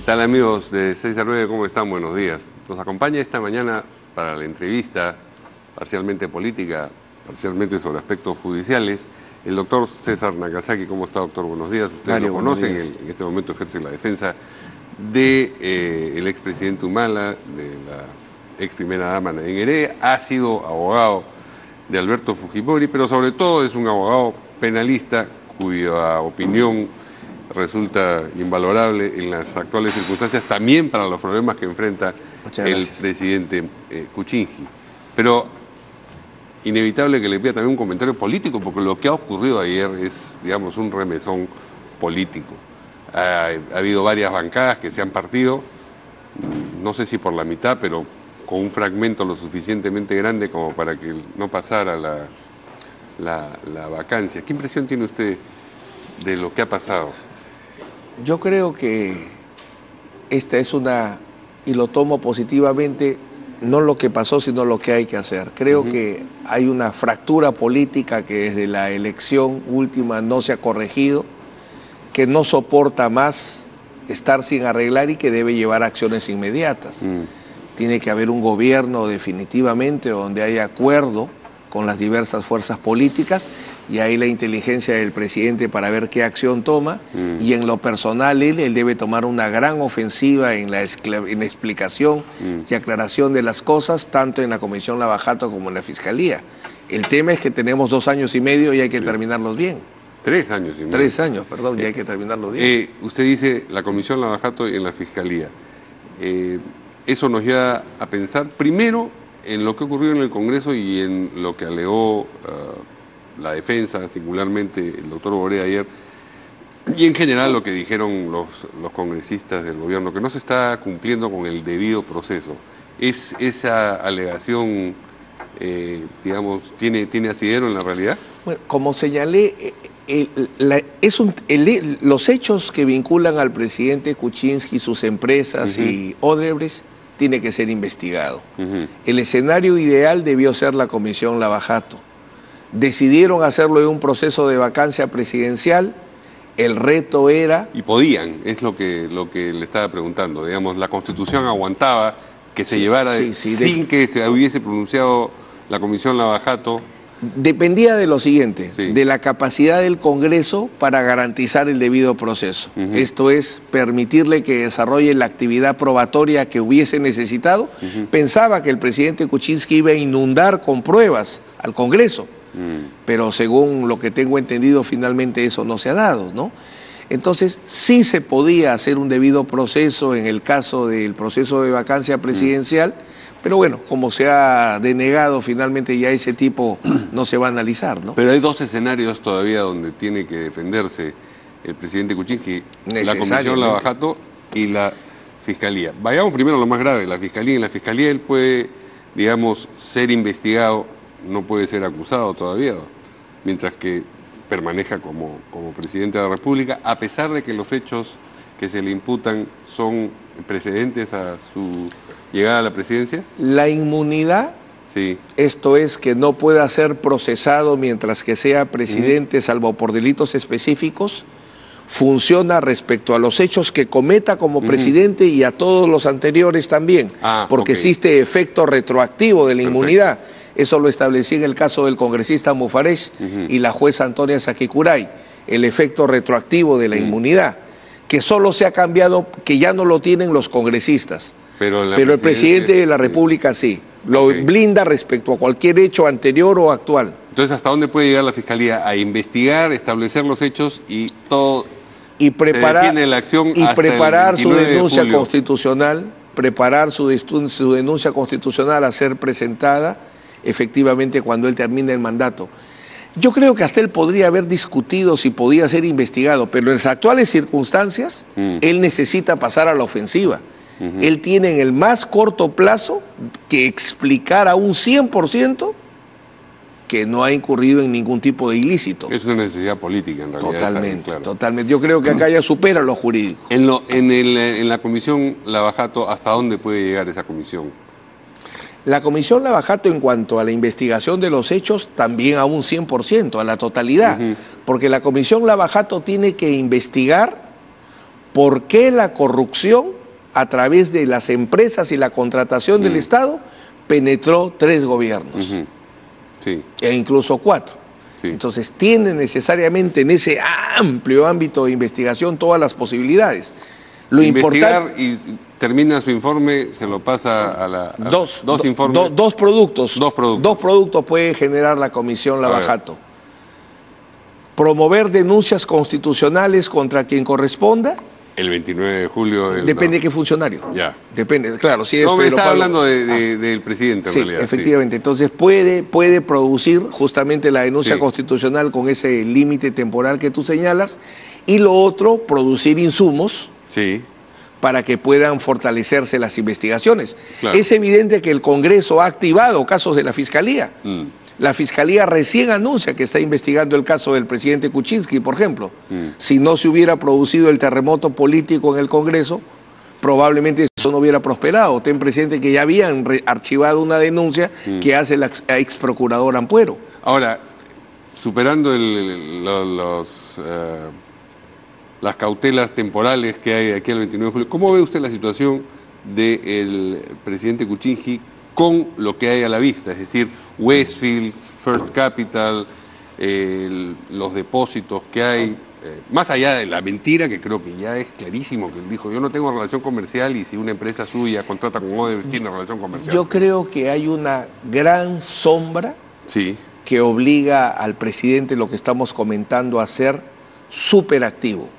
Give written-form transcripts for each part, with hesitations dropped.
tal amigos de 6 a 9? ¿Cómo están? Buenos días. Nos acompaña esta mañana para la entrevista, parcialmente política, parcialmente sobre aspectos judiciales, el doctor César Nakazaki. ¿Cómo está, doctor? Buenos días. Ustedes Mario, lo conocen, en este momento ejerce la defensa del expresidente Humala, de la ex primera dama Nadine Heredia, ha sido abogado de Alberto Fujimori, pero sobre todo es un abogado penalista cuya opinión resulta invalorable en las actuales circunstancias, también para los problemas que enfrenta el presidente Kuczynski. Pero inevitable que le pida también un comentario político, porque lo que ha ocurrido ayer es, digamos, un remesón político. Ha habido varias bancadas que se han partido, no sé si por la mitad, pero con un fragmento lo suficientemente grande como para que no pasara la vacancia. ¿Qué impresión tiene usted de lo que ha pasado? Yo creo que esta es y lo tomo positivamente, no lo que pasó, sino lo que hay que hacer. Creo que hay una fractura política que desde la elección última no se ha corregido, que no soporta más estar sin arreglar y que debe llevar acciones inmediatas. Tiene que haber un gobierno definitivamente donde haya acuerdo con las diversas fuerzas políticas y ahí la inteligencia del presidente para ver qué acción toma y en lo personal él debe tomar una gran ofensiva en la explicación y aclaración de las cosas, tanto en la Comisión Lavajato como en la Fiscalía. El tema es que tenemos 2 años y medio y hay que terminarlos bien. 3 años y medio. 3 años, perdón, y hay que terminarlo bien. Usted dice la Comisión Lavajato y en la Fiscalía. Eso nos lleva a pensar primero en lo que ocurrió en el Congreso y en lo que alegó la defensa, singularmente el doctor Borea ayer, y en general lo que dijeron los congresistas del gobierno, que no se está cumpliendo con el debido proceso. ¿Es esa alegación, digamos, tiene asidero en la realidad? Bueno, como señalé, los hechos que vinculan al presidente Kuczynski, sus empresas y Odebrecht, tiene que ser investigado. El escenario ideal debió ser la Comisión Lavajato. Decidieron hacerlo en un proceso de vacancia presidencial. El reto era... Y podían, es lo que le estaba preguntando. Digamos, la Constitución aguantaba que se llevara sin que se hubiese pronunciado la Comisión Lavajato. Dependía de lo siguiente, de la capacidad del Congreso para garantizar el debido proceso. Esto es, permitirle que desarrolle la actividad probatoria que hubiese necesitado. Pensaba que el presidente Kuczynski iba a inundar con pruebas al Congreso, pero según lo que tengo entendido, finalmente eso no se ha dado, ¿no? Entonces, sí se podía hacer un debido proceso en el caso del proceso de vacancia presidencial, pero bueno, como se ha denegado, finalmente ya ese tipo no se va a analizar, ¿no? Pero hay 2 escenarios todavía donde tiene que defenderse el presidente Kuczynski, la Comisión Lavajato y la Fiscalía. Vayamos primero a lo más grave, la Fiscalía. En la Fiscalía él puede, digamos, ser investigado, no puede ser acusado todavía, mientras que permanezca como presidente de la República, a pesar de que los hechos que se le imputan son precedentes a su llegada a la presidencia. La inmunidad, esto es que no pueda ser procesado mientras que sea presidente, salvo por delitos específicos, funciona respecto a los hechos que cometa como presidente y a todos los anteriores también, porque existe efecto retroactivo de la inmunidad. Eso lo establecí en el caso del congresista Mufarech y la jueza Antonia Saquicurray, el efecto retroactivo de la inmunidad, que solo se ha cambiado, que ya no lo tienen los congresistas. Pero el presidente de la República sí, lo blinda respecto a cualquier hecho anterior o actual. Entonces, ¿hasta dónde puede llegar la Fiscalía? A investigar, establecer los hechos y todo. Y preparar, la acción su denuncia constitucional, preparar su denuncia constitucional a ser presentada efectivamente cuando él termine el mandato. Yo creo que hasta él podría haber discutido si podía ser investigado, pero en las actuales circunstancias, él necesita pasar a la ofensiva. Él tiene en el más corto plazo que explicar a un 100% que no ha incurrido en ningún tipo de ilícito. Es una necesidad política, en realidad. Totalmente, totalmente. Yo creo que acá ya supera lo jurídico. En la Comisión Lavajato, ¿hasta dónde puede llegar esa comisión? La Comisión Lavajato, en cuanto a la investigación de los hechos, también a un 100%, a la totalidad. Porque la Comisión Lavajato tiene que investigar por qué la corrupción a través de las empresas y la contratación del Estado, penetró 3 gobiernos, sí. e incluso 4. Sí. Entonces tiene necesariamente en ese amplio ámbito de investigación todas las posibilidades. Lo importante, y termina su informe, se lo pasa a dos informes. Dos productos. Dos productos puede generar la Comisión Lavajato. Promover denuncias constitucionales contra quien corresponda. El 29 de julio. Depende de qué funcionario. Ya. Depende, claro. Si es no, me estaba hablando del presidente, en realidad. Efectivamente. Sí. Entonces puede producir justamente la denuncia constitucional con ese límite temporal que tú señalas. Y lo otro, producir insumos. Sí. Para que puedan fortalecerse las investigaciones. Claro. Es evidente que el Congreso ha activado casos de la Fiscalía. La Fiscalía recién anuncia que está investigando el caso del presidente Kuczynski, por ejemplo. Si no se hubiera producido el terremoto político en el Congreso, probablemente eso no hubiera prosperado. Ten presente que ya habían archivado una denuncia que hace la ex procuradora Ampuero. Ahora, superando las cautelas temporales que hay aquí al 29 de julio, ¿cómo ve usted la situación del presidente Kuczynski con lo que hay a la vista? Es decir, Westfield, First Capital, los depósitos que hay, más allá de la mentira, que creo que ya es clarísimo, que él dijo, yo no tengo relación comercial y si una empresa suya contrata con Odebrecht tiene relación comercial. Yo creo que hay una gran sombra que obliga al presidente, lo que estamos comentando, a ser súper activo.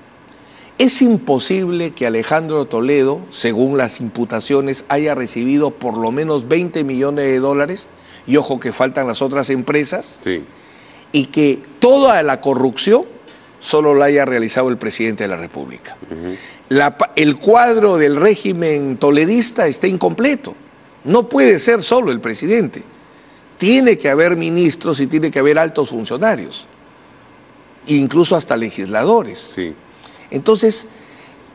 Es imposible que Alejandro Toledo, según las imputaciones, haya recibido por lo menos 20 millones de dólares, y ojo que faltan las otras empresas, y que toda la corrupción solo la haya realizado el presidente de la República. El cuadro del régimen toledista está incompleto. No puede ser solo el presidente. Tiene que haber ministros y tiene que haber altos funcionarios, incluso hasta legisladores. Entonces,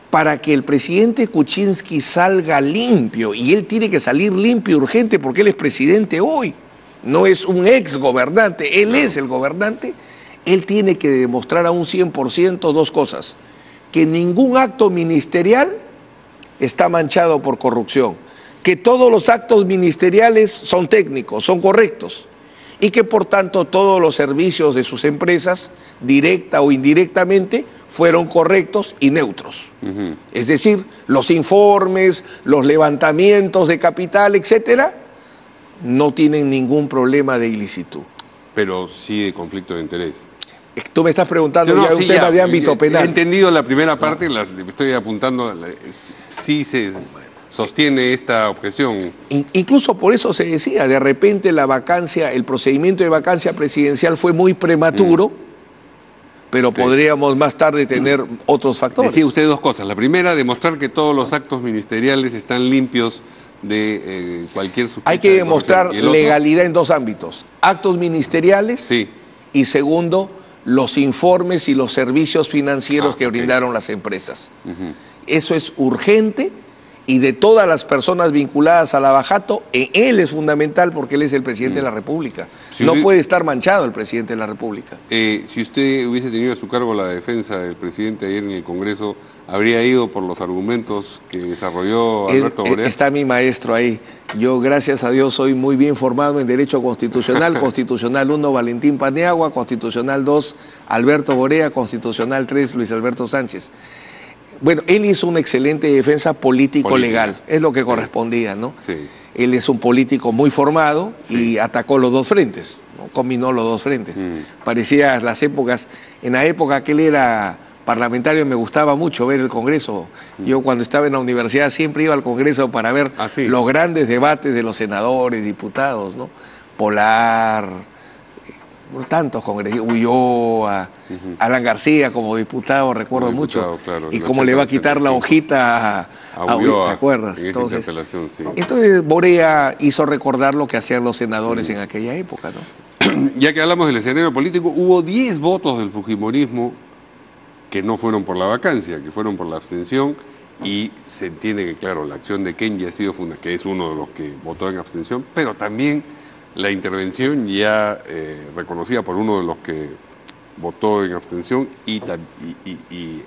para que el presidente Kuczynski salga limpio, y él tiene que salir limpio urgente porque él es presidente hoy, no es un ex gobernante, él es el gobernante, él tiene que demostrar a un 100% 2 cosas: que ningún acto ministerial está manchado por corrupción, que todos los actos ministeriales son técnicos, son correctos, y que por tanto todos los servicios de sus empresas, directa o indirectamente, fueron correctos y neutros. Es decir, los informes, los levantamientos de capital, etcétera, no tienen ningún problema de ilicitud. Pero sí de conflicto de interés. Tú me estás preguntando ya un tema de ámbito penal. He entendido la primera parte, estoy apuntando, sí se sostiene esta objeción. Incluso por eso se decía, de repente la vacancia, el procedimiento de vacancia presidencial fue muy prematuro, pero podríamos más tarde tener otros factores. Decía usted 2 cosas. La primera, demostrar que todos los actos ministeriales están limpios de cualquier sospecha. Hay que demostrar legalidad en 2 ámbitos: actos ministeriales y segundo, los informes y los servicios financieros que brindaron las empresas. Eso es urgente, y de todas las personas vinculadas a Lavajato, él es fundamental porque él es el presidente de la República. No puede estar manchado el presidente de la República. Si usted hubiese tenido a su cargo la defensa del presidente ayer en el Congreso, ¿habría ido por los argumentos que desarrolló Alberto Borea? Está mi maestro ahí. Yo, gracias a Dios, soy muy bien formado en Derecho Constitucional. Constitucional 1, Valentín Paniagua; Constitucional 2, Alberto Borea; Constitucional 3, Luis Alberto Sánchez. Bueno, él hizo una excelente defensa político-legal, es lo que correspondía, ¿no? Él es un político muy formado y atacó los 2 frentes, ¿no? Combinó los 2 frentes. Parecía las épocas, en la época que él era parlamentario me gustaba mucho ver el Congreso. Yo cuando estaba en la universidad siempre iba al Congreso para ver los grandes debates de los senadores, diputados, ¿no? Polar, tantos congresistas, Ulloa, Alan García como diputado, recuerdo mucho, y cómo le va a quitar la hojita a Ulloa, ¿te acuerdas? Entonces Borea hizo recordar lo que hacían los senadores en aquella época, ¿no? Ya que hablamos del escenario político, hubo 10 votos del fujimorismo que no fueron por la vacancia, que fueron por la abstención, y se entiende que, claro, la acción de Kenji ha sido fundamental, que es uno de los que votó en abstención, pero también la intervención ya reconocida por uno de los que votó en abstención y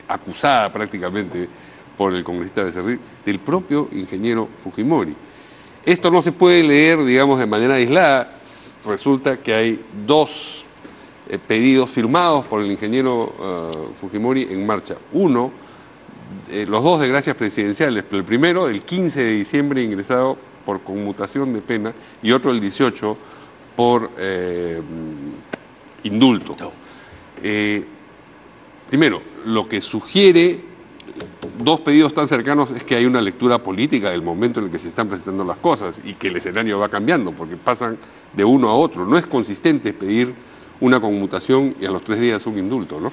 acusada prácticamente por el congresista Becerril, del propio ingeniero Fujimori. Esto no se puede leer, digamos, de manera aislada. Resulta que hay dos pedidos firmados por el ingeniero Fujimori en marcha. Uno, los dos de gracias presidenciales, pero el primero, el 15 de diciembre, ingresado por conmutación de pena, y otro el 18 por indulto. Primero, lo que sugiere dos pedidos tan cercanos es que hay una lectura política del momento en el que se están presentando las cosas y que el escenario va cambiando porque pasan de uno a otro. No es consistente pedir una conmutación y a los 3 días un indulto, ¿no?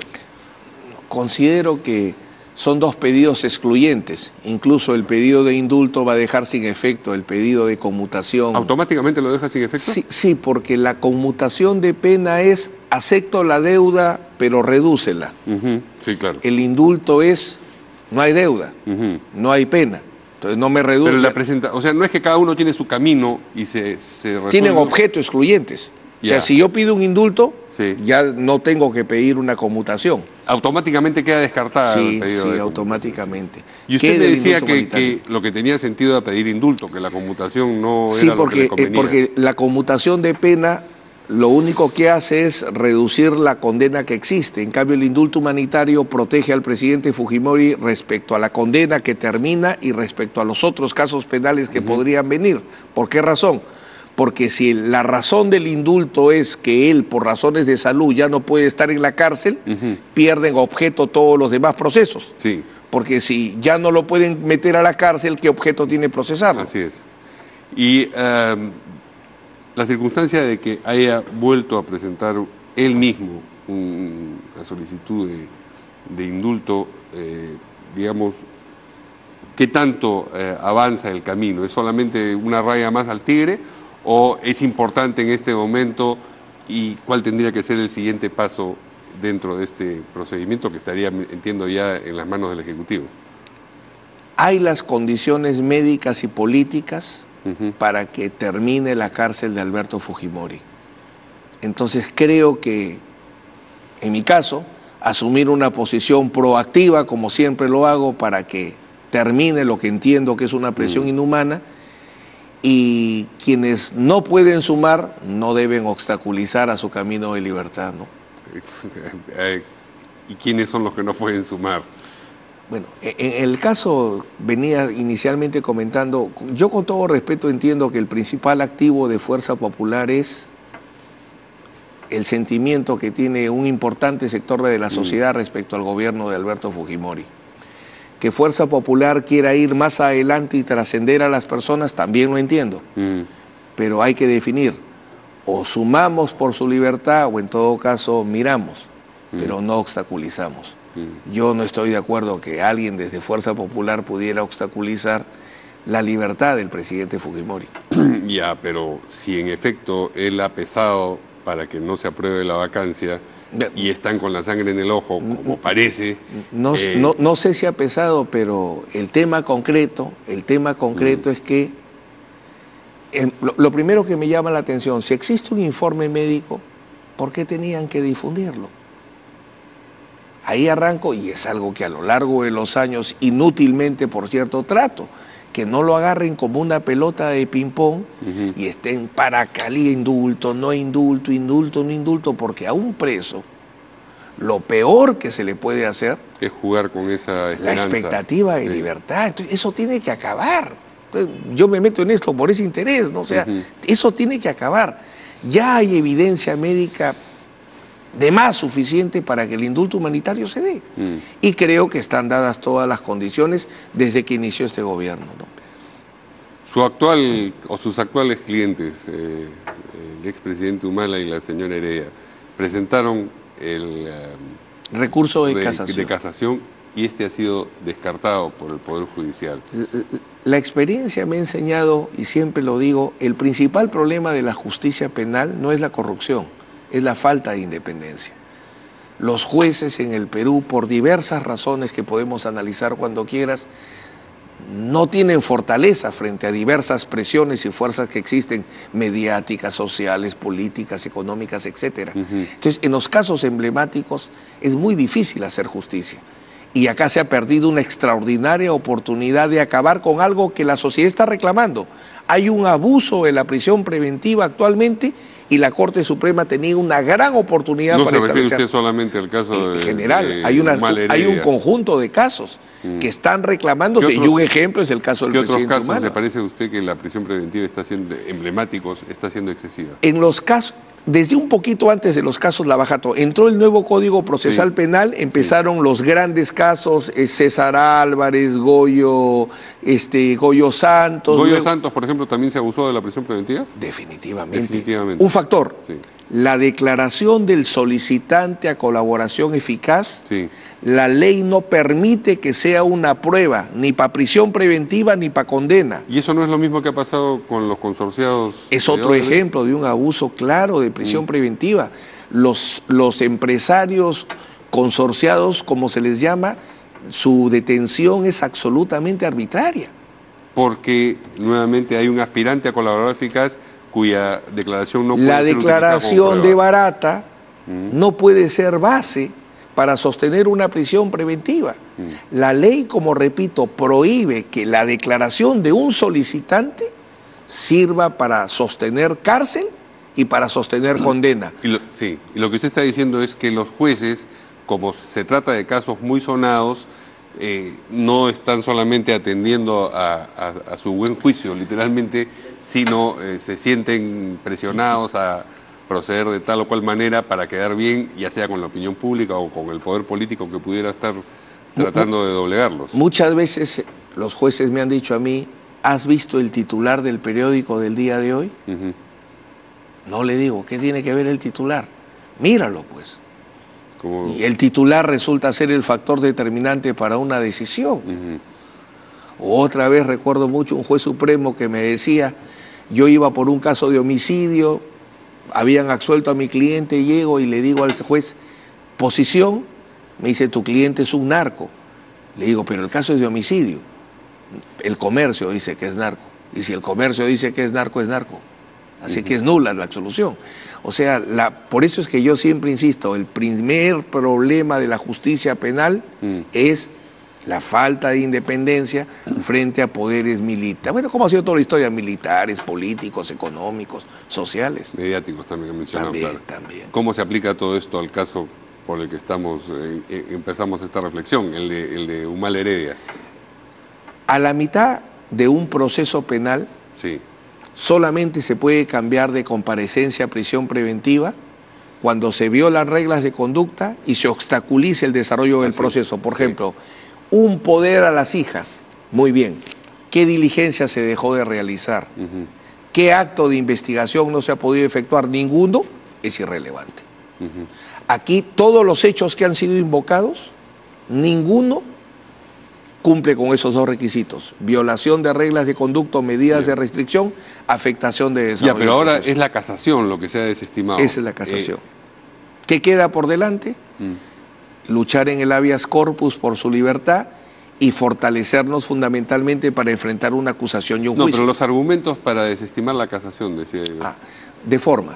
Considero que son dos pedidos excluyentes. Incluso el pedido de indulto va a dejar sin efecto el pedido de conmutación. ¿Automáticamente lo deja sin efecto? Sí, porque la conmutación de pena es acepto la deuda, pero redúcela. Sí, claro. El indulto es no hay deuda, no hay pena. Entonces no me reduce. Pero o sea, no es que cada uno tiene su camino y se resuelve. Tienen objetos excluyentes. O sea, si yo pido un indulto, ya no tengo que pedir una conmutación. Automáticamente queda descartada el pedido. Sí, automáticamente. Y usted me decía que lo que tenía sentido era pedir indulto, que la conmutación no era lo que le convenía. Porque la conmutación de pena lo único que hace es reducir la condena que existe. En cambio, el indulto humanitario protege al presidente Fujimori respecto a la condena que termina y respecto a los otros casos penales que podrían venir. ¿Por qué razón? Porque si la razón del indulto es que él, por razones de salud, ya no puede estar en la cárcel, pierden objeto todos los demás procesos. Sí. Porque si ya no lo pueden meter a la cárcel, ¿qué objeto tiene procesarlo? Así es. Y la circunstancia de que haya vuelto a presentar él mismo una solicitud de indulto, digamos, ¿qué tanto avanza el camino? ¿Es solamente una raya más al tigre o es importante en este momento y cuál tendría que ser el siguiente paso dentro de este procedimiento que estaría, entiendo, ya en las manos del Ejecutivo? Hay las condiciones médicas y políticas para que termine la cárcel de Alberto Fujimori. Entonces creo que, en mi caso, asumir una posición proactiva, como siempre lo hago, para que termine lo que entiendo que es una presión inhumana, y quienes no pueden sumar no deben obstaculizar a su camino de libertad, ¿no? ¿Y quiénes son los que no pueden sumar? Bueno, en el caso, venía inicialmente comentando, yo con todo respeto entiendo que el principal activo de Fuerza Popular es el sentimiento que tiene un importante sector de la sociedad respecto al gobierno de Alberto Fujimori. Que Fuerza Popular quiera ir más adelante y trascender a las personas, también lo entiendo. Pero hay que definir, o sumamos por su libertad o en todo caso miramos, pero no obstaculizamos. Yo no estoy de acuerdo que alguien desde Fuerza Popular pudiera obstaculizar la libertad del presidente Fujimori. Ya, pero si en efecto él ha pesado para que no se apruebe la vacancia y están con la sangre en el ojo, como parece. No sé si ha pesado, pero el tema concreto es que lo primero que me llama la atención, si existe un informe médico, ¿por qué tenían que difundirlo? Ahí arranco, y es algo que a lo largo de los años, inútilmente, por cierto, trato, que no lo agarren como una pelota de ping-pong y estén para Cali, indulto, no indulto, indulto, no indulto, porque a un preso lo peor que se le puede hacer es jugar con esa esperanza. La expectativa de libertad. Entonces, eso tiene que acabar. Entonces, yo me meto en esto por ese interés, ¿no? O sea, eso tiene que acabar. Ya hay evidencia médica de más suficiente para que el indulto humanitario se dé. Y creo que están dadas todas las condiciones desde que inició este gobierno, ¿no? Sus actuales clientes, el expresidente Humala y la señora Heredia, presentaron el recurso de casación y este ha sido descartado por el Poder Judicial. La experiencia me ha enseñado, y siempre lo digo, el principal problema de la justicia penal no es la corrupción, es la falta de independencia. Los jueces en el Perú, por diversas razones que podemos analizar cuando quieras, no tienen fortaleza frente a diversas presiones y fuerzas que existen, mediáticas, sociales, políticas, económicas, etc. Entonces, en los casos emblemáticos es muy difícil hacer justicia. Y acá se ha perdido una extraordinaria oportunidad de acabar con algo que la sociedad está reclamando. Hay un abuso de la prisión preventiva actualmente y la Corte Suprema tenía una gran oportunidad para establecer. No se refiere usted solamente al caso en general, hay un conjunto de casos que están reclamándose, y un ejemplo es el caso del presidente Humala. ¿Qué otros casos le parece a usted que la prisión preventiva está siendo está siendo excesiva? En los casos, desde un poquito antes de los casos Lavajato, entró el nuevo Código Procesal Penal, empezaron los grandes casos, César Álvarez, Goyo Santos. ¿Goyo Santos, por ejemplo, también se abusó de la prisión preventiva? Definitivamente. Un factor, la declaración del solicitante a colaboración eficaz, la ley no permite que sea una prueba, ni para prisión preventiva ni para condena. ¿Y eso no es lo mismo que ha pasado con los consorciados? Es otro ejemplo de un abuso claro de prisión preventiva. Los empresarios consorciados, como se les llama, su detención es absolutamente arbitraria. Porque nuevamente hay un aspirante a colaborador eficaz cuya declaración no puede ser utilizada como prueba. La declaración de Barata no puede ser base para sostener una prisión preventiva. La ley, como repito, prohíbe que la declaración de un solicitante sirva para sostener cárcel y para sostener condena. Y lo que usted está diciendo es que los jueces, como se trata de casos muy sonados, no están solamente atendiendo a su buen juicio, literalmente, sino se sienten presionados a proceder de tal o cual manera para quedar bien, ya sea con la opinión pública o con el poder político que pudiera estar tratando de doblegarlos. Muchas veces los jueces me han dicho a mí, ¿has visto el titular del periódico del día de hoy? No, le digo, ¿qué tiene que ver el titular? Míralo, pues. Y el titular resulta ser el factor determinante para una decisión. Otra vez recuerdo mucho un juez supremo que me decía, yo iba por un caso de homicidio, habían absuelto a mi cliente, llego y le digo al juez, posición, me dice, tu cliente es un narco. Le digo, pero el caso es de homicidio. El comercio dice que es narco. Y si el comercio dice que es narco, es narco. Así que es nula la absolución. O sea, por eso es que yo siempre insisto, el primer problema de la justicia penal es la falta de independencia frente a poderes militares. Bueno, como ha sido toda la historia, militares, políticos, económicos, sociales. Mediáticos también, que mencionado, También. ¿Cómo se aplica todo esto al caso por el que empezamos esta reflexión, el de Humala Heredia? A la mitad de un proceso penal, solamente se puede cambiar de comparecencia a prisión preventiva cuando se violan reglas de conducta y se obstaculiza el desarrollo del proceso. Por ejemplo, un poder a las hijas, muy bien. ¿Qué diligencia se dejó de realizar? ¿Qué acto de investigación no se ha podido efectuar? Ninguno, es irrelevante. Aquí todos los hechos que han sido invocados, ninguno cumple con esos dos requisitos: violación de reglas de conducta o medidas de restricción, afectación de desarrollo. Pero ahora es la casación lo que se ha desestimado. Esa es la casación. ¿Qué queda por delante? Luchar en el habeas corpus por su libertad y fortalecernos fundamentalmente para enfrentar una acusación y un juicio. No, pero los argumentos para desestimar la casación, decía yo. De forma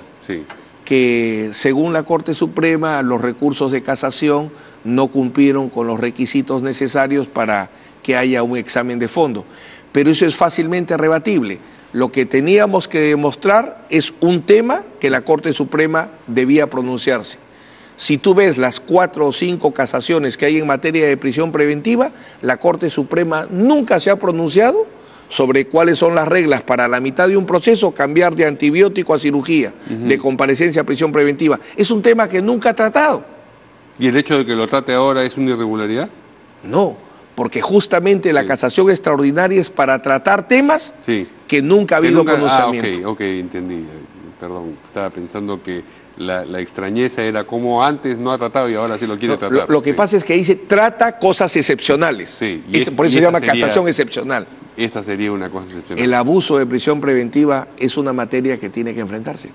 que, según la Corte Suprema, los recursos de casación no cumplieron con los requisitos necesarios para que haya un examen de fondo. Pero eso es fácilmente rebatible. Lo que teníamos que demostrar es un tema que la Corte Suprema debía pronunciarse. Si tú ves las 4 o 5 casaciones que hay en materia de prisión preventiva, la Corte Suprema nunca se ha pronunciado sobre cuáles son las reglas para la mitad de un proceso cambiar de antibiótico a cirugía, de comparecencia a prisión preventiva. Es un tema que nunca ha tratado. ¿Y el hecho de que lo trate ahora es una irregularidad? No, porque justamente la casación extraordinaria es para tratar temas que nunca ha habido pronunciamiento. Ok, entendí. Perdón, estaba pensando que la extrañeza era como antes no ha tratado y ahora sí lo quiere tratar. Lo que pasa es que dice trata cosas excepcionales. Por eso se llama casación excepcional. Esta sería una cosa excepcional. El abuso de prisión preventiva es una materia que tiene que enfrentarse.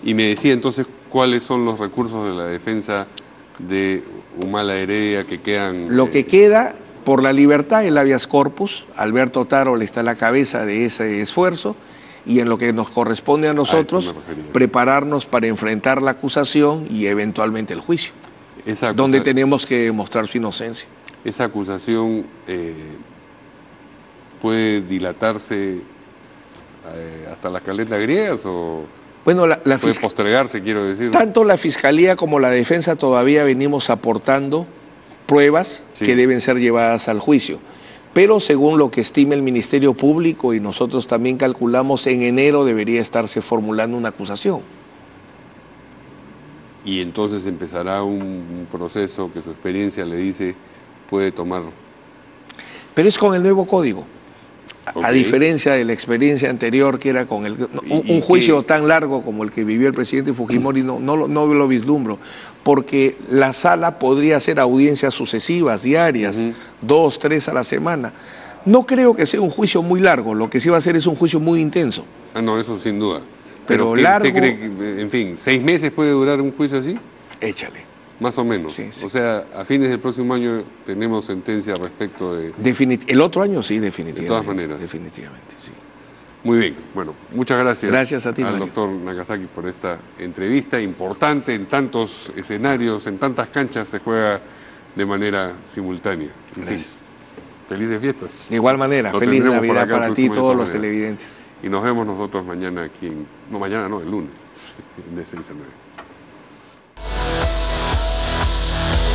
Y me decía entonces cuáles son los recursos de la defensa de Humala Heredia que quedan. Lo que queda por la libertad, el habeas corpus. Alberto Taro está a la cabeza de ese esfuerzo. Y en lo que nos corresponde a nosotros, prepararnos para enfrentar la acusación y eventualmente el juicio. Exacto. Donde tenemos que demostrar su inocencia. esa acusación puede dilatarse hasta las caletas griegas o bueno, puede postergarse, quiero decir. Tanto la Fiscalía como la Defensa todavía venimos aportando pruebas que deben ser llevadas al juicio. Pero según lo que estima el Ministerio Público y nosotros también calculamos, en enero debería estarse formulando una acusación. Y entonces empezará un proceso que su experiencia le dice puede tomar. Pero es con el nuevo código. A diferencia de la experiencia anterior, que era con un juicio tan largo como el que vivió el presidente Fujimori, no lo vislumbro, porque la sala podría hacer audiencias sucesivas, diarias, 2, 3 a la semana. No creo que sea un juicio muy largo, lo que sí va a ser es un juicio muy intenso. Ah, no, eso sin duda. Pero largo... ¿Usted cree que, en fin, 6 meses puede durar un juicio así? Échale. Más o menos. Sí, sí. O sea, a fines del próximo año tenemos sentencia respecto de... El otro año sí, definitivamente. De todas maneras. Definitivamente, sí. Muy bien. Bueno, muchas gracias. Gracias a ti, al doctor Nakazaki por esta entrevista importante. En tantos escenarios, en tantas canchas se juega de manera simultánea. Gracias. Felices fiestas. De igual manera, feliz Navidad para ti y todos los televidentes. Y nos vemos nosotros mañana aquí en... No, mañana no, el lunes, de 6 a 9.